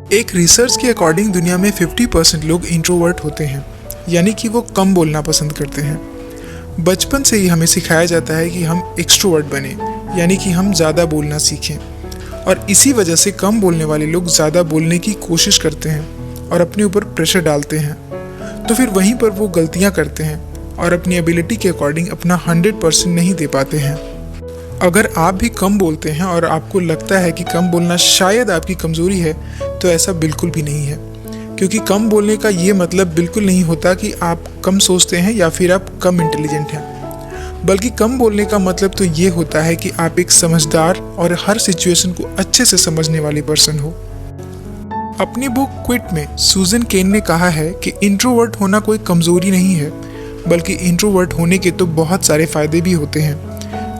एक रिसर्च के अकॉर्डिंग दुनिया में 50% लोग इंट्रोवर्ट होते हैं, यानी कि वो कम बोलना पसंद करते हैं। बचपन से ही हमें सिखाया जाता है कि हम एक्सट्रोवर्ट बने, यानी कि हम ज़्यादा बोलना सीखें, और इसी वजह से कम बोलने वाले लोग ज़्यादा बोलने की कोशिश करते हैं और अपने ऊपर प्रेशर डालते हैं। तो फिर वहीं पर वो गलतियाँ करते हैं और अपनी एबिलिटी के अकॉर्डिंग अपना 100% नहीं दे पाते हैं। अगर आप भी कम बोलते हैं और आपको लगता है कि कम बोलना शायद आपकी कमज़ोरी है, तो ऐसा बिल्कुल भी नहीं है, क्योंकि कम बोलने का ये मतलब बिल्कुल नहीं होता कि आप कम सोचते हैं या फिर आप कम इंटेलिजेंट हैं, बल्कि कम बोलने का मतलब तो ये होता है कि आप एक समझदार और हर सिचुएशन को अच्छे से समझने वाली पर्सन हो। अपनी बुक क्विट में सूजन केन ने कहा है कि इंट्रोवर्ट होना कोई कमज़ोरी नहीं है, बल्कि इंट्रोवर्ट होने के तो बहुत सारे फ़ायदे भी होते हैं,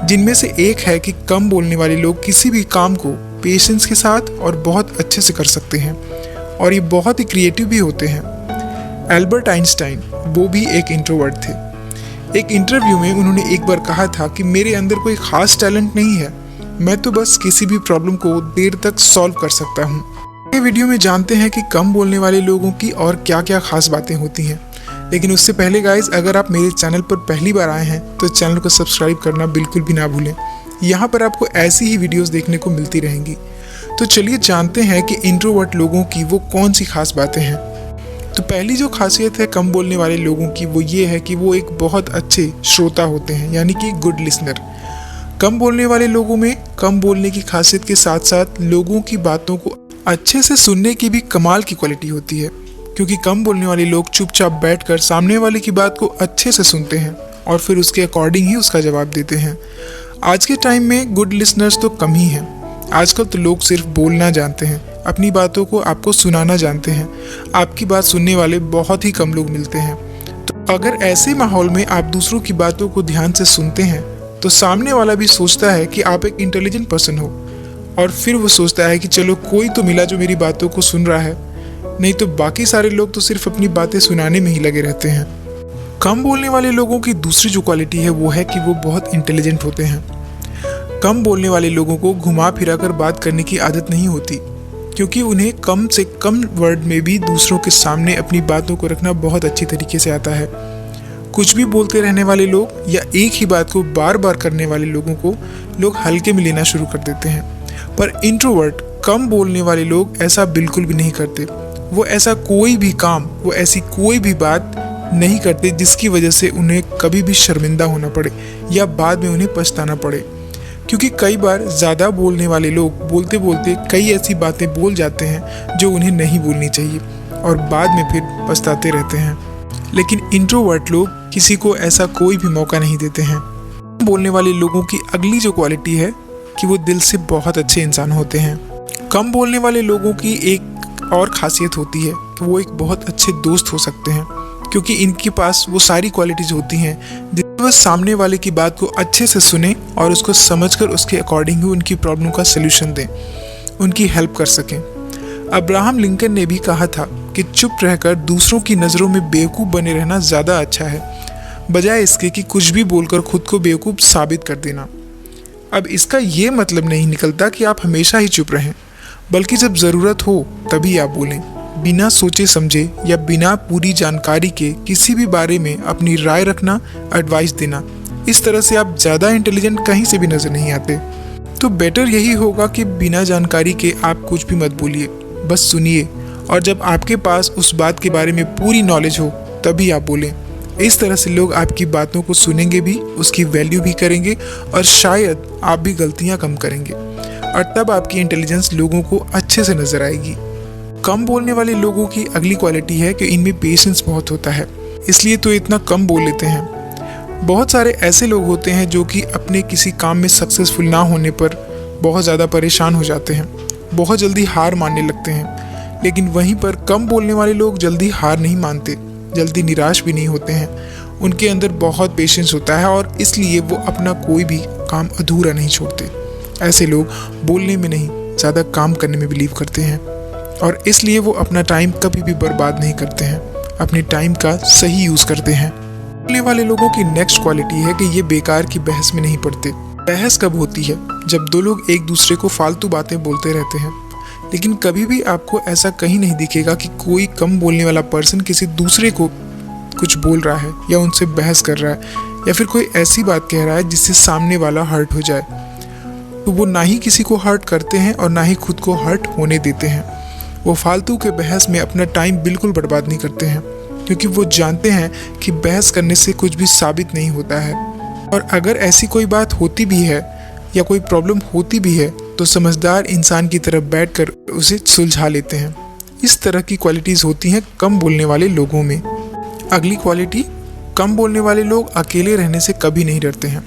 जिनमें से एक है कि कम बोलने वाले लोग किसी भी काम को पेशेंस के साथ और बहुत अच्छे से कर सकते हैं, और ये बहुत ही क्रिएटिव भी होते हैं। एल्बर्ट आइंस्टाइन वो भी एक इंट्रोवर्ट थे। एक इंटरव्यू में उन्होंने एक बार कहा था कि मेरे अंदर कोई ख़ास टैलेंट नहीं है, मैं तो बस किसी भी प्रॉब्लम को देर तक सॉल्व कर सकता हूँ। ये वीडियो में जानते हैं कि कम बोलने वाले लोगों की और क्या क्या खास बातें होती हैं, लेकिन उससे पहले गाइज, अगर आप मेरे चैनल पर पहली बार आए हैं तो चैनल को सब्सक्राइब करना बिल्कुल भी ना भूलें। यहाँ पर आपको ऐसी ही वीडियोस देखने को मिलती रहेंगी। तो चलिए जानते हैं कि इंट्रोवर्ट लोगों की वो कौन सी खास बातें हैं। तो पहली जो खासियत है कम बोलने वाले लोगों की, वो ये है कि वो एक बहुत अच्छे श्रोता होते हैं, यानी कि गुड लिसनर। कम बोलने वाले लोगों में कम बोलने की खासियत के साथ साथ लोगों की बातों को अच्छे से सुनने की भी कमाल की क्वालिटी होती है, क्योंकि कम बोलने वाले लोग चुपचाप बैठकर सामने वाले की बात को अच्छे से सुनते हैं और फिर उसके अकॉर्डिंग ही उसका जवाब देते हैं। आज के टाइम में गुड लिसनर्स तो कम ही हैं। आजकल तो लोग सिर्फ बोलना जानते हैं, अपनी बातों को आपको सुनाना जानते हैं। आपकी बात सुनने वाले बहुत ही कम लोग मिलते हैं। तो अगर ऐसे माहौल में आप दूसरों की बातों को ध्यान से सुनते हैं, तो सामने वाला भी सोचता है कि आप एक इंटेलिजेंट पर्सन हो, और फिर वो सोचता है कि चलो कोई तो मिला जो मेरी बातों को सुन रहा है, नहीं तो बाकी सारे लोग तो सिर्फ अपनी बातें सुनाने में ही लगे रहते हैं। कम बोलने वाले लोगों की दूसरी जो क्वालिटी है वो है कि वो बहुत इंटेलिजेंट होते हैं। कम बोलने वाले लोगों को घुमा फिरा कर बात करने की आदत नहीं होती, क्योंकि उन्हें कम से कम वर्ड में भी दूसरों के सामने अपनी बातों को रखना बहुत अच्छी तरीके से आता है। कुछ भी बोलते रहने वाले लोग या एक ही बात को बार बार करने वाले लोगों को लोग हल्के में लेना शुरू कर देते हैं, पर इंट्रोवर्ट कम बोलने वाले लोग ऐसा बिल्कुल भी नहीं करते। वो ऐसा कोई भी काम, वो ऐसी कोई भी बात नहीं करते जिसकी वजह से उन्हें कभी भी शर्मिंदा होना पड़े या बाद में उन्हें पछताना पड़े, क्योंकि कई बार ज़्यादा बोलने वाले लोग बोलते बोलते कई ऐसी बातें बोल जाते हैं जो उन्हें नहीं बोलनी चाहिए और बाद में फिर पछताते रहते हैं। लेकिन इंट्रोवर्ट लोग किसी को ऐसा कोई भी मौका नहीं देते हैं। बोलने वाले लोगों की अगली जो क्वालिटी है कि वो दिल से बहुत अच्छे इंसान होते हैं। कम बोलने वाले लोगों की एक और खासियत होती है कि वो एक बहुत अच्छे दोस्त हो सकते हैं, क्योंकि इनके पास वो सारी क्वालिटीज़ होती हैं जिससे वो सामने वाले की बात को अच्छे से सुने और उसको समझकर उसके अकॉर्डिंग ही उनकी प्रॉब्लम का सलूशन दें, उनकी हेल्प कर सकें। अब्राहम लिंकन ने भी कहा था कि चुप रहकर दूसरों की नज़रों में बेवकूफ़ बने रहना ज़्यादा अच्छा है, बजाय इसके कि कुछ भी बोलकर खुद को बेवकूफ़ साबित कर देना। अब इसका ये मतलब नहीं निकलता कि आप हमेशा ही चुप रहें, बल्कि जब ज़रूरत हो तभी आप बोलें। बिना सोचे समझे या बिना पूरी जानकारी के किसी भी बारे में अपनी राय रखना, एडवाइस देना, इस तरह से आप ज़्यादा इंटेलिजेंट कहीं से भी नज़र नहीं आते। तो बेटर यही होगा कि बिना जानकारी के आप कुछ भी मत बोलिए, बस सुनिए, और जब आपके पास उस बात के बारे में पूरी नॉलेज हो तभी आप बोलें। इस तरह से लोग आपकी बातों को सुनेंगे भी, उसकी वैल्यू भी करेंगे, और शायद आप भी गलतियाँ कम करेंगे, और तब आपकी इंटेलिजेंस लोगों को अच्छे से नज़र आएगी। कम बोलने वाले लोगों की अगली क्वालिटी है कि इनमें पेशेंस बहुत होता है, इसलिए तो इतना कम बोल लेते हैं। बहुत सारे ऐसे लोग होते हैं जो कि अपने किसी काम में सक्सेसफुल ना होने पर बहुत ज़्यादा परेशान हो जाते हैं, बहुत जल्दी हार मानने लगते हैं, लेकिन वहीं पर कम बोलने वाले लोग जल्दी हार नहीं मानते, जल्दी निराश भी नहीं होते हैं। उनके अंदर बहुत पेशेंस होता है और इसलिए वो अपना कोई भी काम अधूरा नहीं छोड़ते। ऐसे लोग बोलने में नहीं, ज़्यादा काम करने में बिलीव करते हैं, और इसलिए वो अपना टाइम कभी भी बर्बाद नहीं करते हैं, अपने टाइम का सही यूज़ करते हैं। बोलने वाले लोगों की नेक्स्ट क्वालिटी है कि ये बेकार की बहस में नहीं पड़ते। बहस कब होती है? जब दो लोग एक दूसरे को फालतू बातें बोलते रहते हैं, लेकिन कभी भी आपको ऐसा कहीं नहीं दिखेगा कि कोई कम बोलने वाला पर्सन किसी दूसरे को कुछ बोल रहा है या उनसे बहस कर रहा है या फिर कोई ऐसी बात कह रहा है जिससे सामने वाला हर्ट हो जाए। तो वो ना ही किसी को हर्ट करते हैं और ना ही खुद को हर्ट होने देते हैं। वो फालतू के बहस में अपना टाइम बिल्कुल बर्बाद नहीं करते हैं, क्योंकि वो जानते हैं कि बहस करने से कुछ भी साबित नहीं होता है। और अगर ऐसी कोई बात होती भी है या कोई प्रॉब्लम होती भी है तो समझदार इंसान की तरफ बैठकर उसे सुलझा लेते हैं। इस तरह की क्वालिटीज़ होती हैं कम बोलने वाले लोगों में। अगली क्वालिटी, कम बोलने वाले लोग अकेले रहने से कभी नहीं डरते हैं।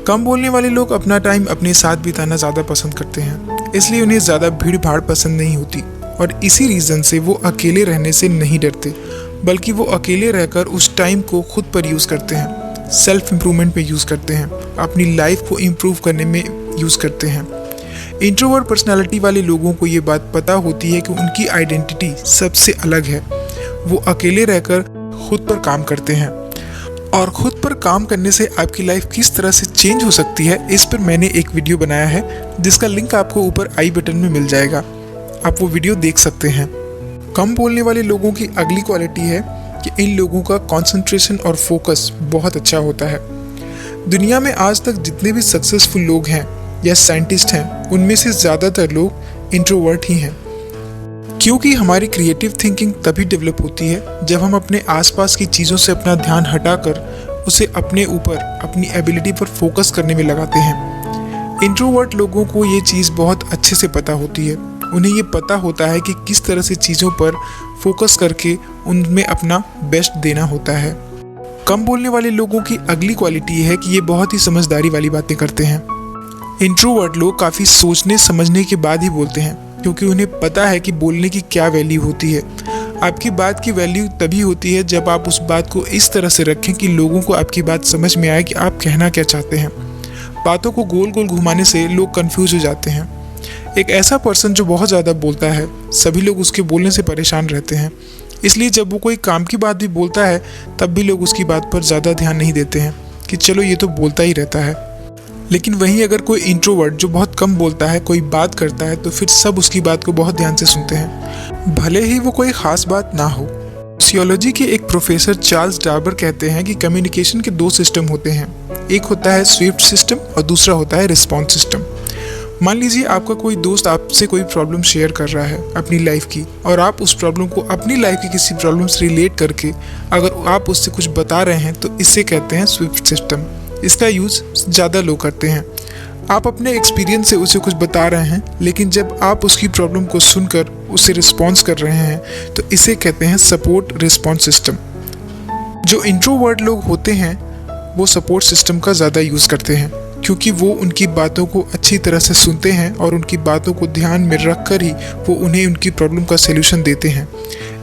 कम बोलने वाले लोग अपना टाइम अपने साथ बिताना ज़्यादा पसंद करते हैं, इसलिए उन्हें ज़्यादा भीड़ भाड़ पसंद नहीं होती और इसी रीज़न से वो अकेले रहने से नहीं डरते, बल्कि वो अकेले रहकर उस टाइम को खुद पर यूज़ करते हैं, सेल्फ इम्प्रूवमेंट पे यूज़ करते हैं, अपनी लाइफ को इम्प्रूव करने में यूज़ करते हैं। इंट्रोवर्ट पर्सनालिटी वाले लोगों को ये बात पता होती है कि उनकी आइडेंटिटी सबसे अलग है। वो अकेले रहकर खुद पर काम करते हैं और खुद पर काम करने से आपकी लाइफ किस तरह से चेंज हो सकती है, इस पर मैंने एक वीडियो बनाया है जिसका लिंक आपको ऊपर आई बटन में मिल जाएगा। आप वो वीडियो देख सकते हैं। कम बोलने वाले लोगों की अगली क्वालिटी है कि इन लोगों का कंसंट्रेशन और फोकस बहुत अच्छा होता है। दुनिया में आज तक जितने भी सक्सेसफुल लोग हैं या साइंटिस्ट हैं, उनमें से ज़्यादातर लोग इंट्रोवर्ट ही हैं, क्योंकि हमारी क्रिएटिव थिंकिंग तभी डेवलप होती है जब हम अपने आसपास की चीज़ों से अपना ध्यान हटाकर उसे अपने ऊपर, अपनी एबिलिटी पर फोकस करने में लगाते हैं। इंट्रोवर्ट लोगों को ये चीज़ बहुत अच्छे से पता होती है। उन्हें ये पता होता है कि किस तरह से चीज़ों पर फोकस करके उनमें अपना बेस्ट देना होता है। कम बोलने वाले लोगों की अगली क्वालिटी है कि ये बहुत ही समझदारी वाली बातें करते हैं। इंट्रोवर्ट लोग काफ़ी सोचने समझने के बाद ही बोलते हैं, क्योंकि उन्हें पता है कि बोलने की क्या वैल्यू होती है। आपकी बात की वैल्यू तभी होती है जब आप उस बात को इस तरह से रखें कि लोगों को आपकी बात समझ में आए कि आप कहना क्या चाहते हैं। बातों को गोल गोल घुमाने से लोग कंफ्यूज हो जाते हैं। एक ऐसा पर्सन जो बहुत ज़्यादा बोलता है, सभी लोग उसके बोलने से परेशान रहते हैं, इसलिए जब वो कोई काम की बात भी बोलता है तब भी लोग उसकी बात पर ज़्यादा ध्यान नहीं देते हैं कि चलो ये तो बोलता ही रहता है। लेकिन वहीं अगर कोई इंट्रोवर्ट जो बहुत कम बोलता है कोई बात करता है तो फिर सब उसकी बात को बहुत ध्यान से सुनते हैं, भले ही वो कोई ख़ास बात ना हो। सोशियोलॉजी के एक प्रोफेसर चार्ल्स डार्बर कहते हैं कि कम्युनिकेशन के दो सिस्टम होते हैं, एक होता है स्विफ्ट सिस्टम और दूसरा होता है रिस्पॉन्स सिस्टम। मान लीजिए आपका कोई दोस्त आपसे कोई प्रॉब्लम शेयर कर रहा है अपनी लाइफ की, और आप उस प्रॉब्लम को अपनी लाइफ की किसी प्रॉब्लम से रिलेट करके अगर आप उससे कुछ बता रहे हैं तो इसे कहते हैं स्विफ्ट सिस्टम। इसका यूज़ ज़्यादा लोग करते हैं। आप अपने एक्सपीरियंस से उसे कुछ बता रहे हैं, लेकिन जब आप उसकी प्रॉब्लम को सुनकर उसे रिस्पॉन्स कर रहे हैं तो इसे कहते हैं सपोर्ट रिस्पॉन्स सिस्टम। जो इंट्रोवर्ट लोग होते हैं वो सपोर्ट सिस्टम का ज़्यादा यूज़ करते हैं, क्योंकि वो उनकी बातों को अच्छी तरह से सुनते हैं और उनकी बातों को ध्यान में रख कर ही वो उन्हें उनकी प्रॉब्लम का सलूशन देते हैं।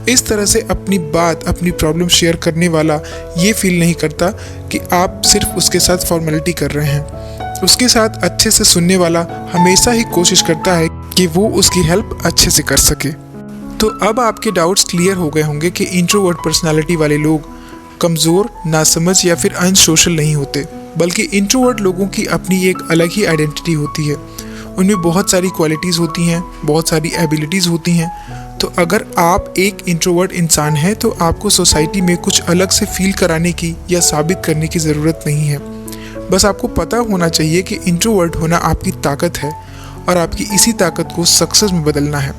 इस तरह से अपनी बात, अपनी प्रॉब्लम शेयर करने वाला ये फील नहीं करता कि आप सिर्फ उसके साथ फॉर्मेलिटी कर रहे हैं। उसके साथ अच्छे से सुनने वाला हमेशा ही कोशिश करता है कि वो उसकी हेल्प अच्छे से कर सके। तो अब आपके डाउट्स क्लियर हो गए होंगे कि इंट्रोवर्ट पर्सनालिटी वाले लोग कमज़ोर, नासमझ या फिर अनसोशल नहीं होते, बल्कि इंट्रोवर्ट लोगों की अपनी एक अलग ही आइडेंटिटी होती है। उनमें बहुत सारी क्वालिटीज़ होती हैं, बहुत सारी एबिलिटीज़ होती हैं। तो अगर आप एक इंट्रोवर्ट इंसान हैं तो आपको सोसाइटी में कुछ अलग से फील कराने की या साबित करने की ज़रूरत नहीं है। बस आपको पता होना चाहिए कि इंट्रोवर्ट होना आपकी ताकत है और आपकी इसी ताकत को सक्सेस में बदलना है।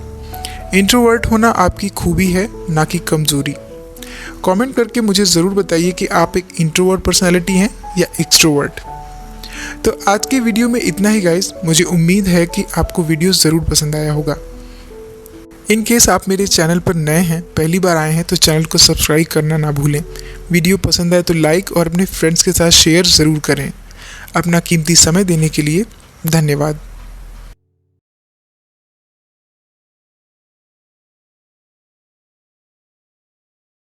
इंट्रोवर्ट होना आपकी खूबी है, ना कि कमज़ोरी। कमेंट करके मुझे ज़रूर बताइए कि आप एक इंट्रोवर्ट पर्सनालिटी हैं या एक्सट्रोवर्ट। तो आज के वीडियो में इतना ही गाइस। मुझे उम्मीद है कि आपको वीडियो ज़रूर पसंद आया होगा। इन केस आप मेरे चैनल पर नए हैं, पहली बार आए हैं, तो चैनल को सब्सक्राइब करना ना भूलें। वीडियो पसंद आए तो लाइक और अपने फ्रेंड्स के साथ शेयर ज़रूर करें। अपना कीमती समय देने के लिए धन्यवाद।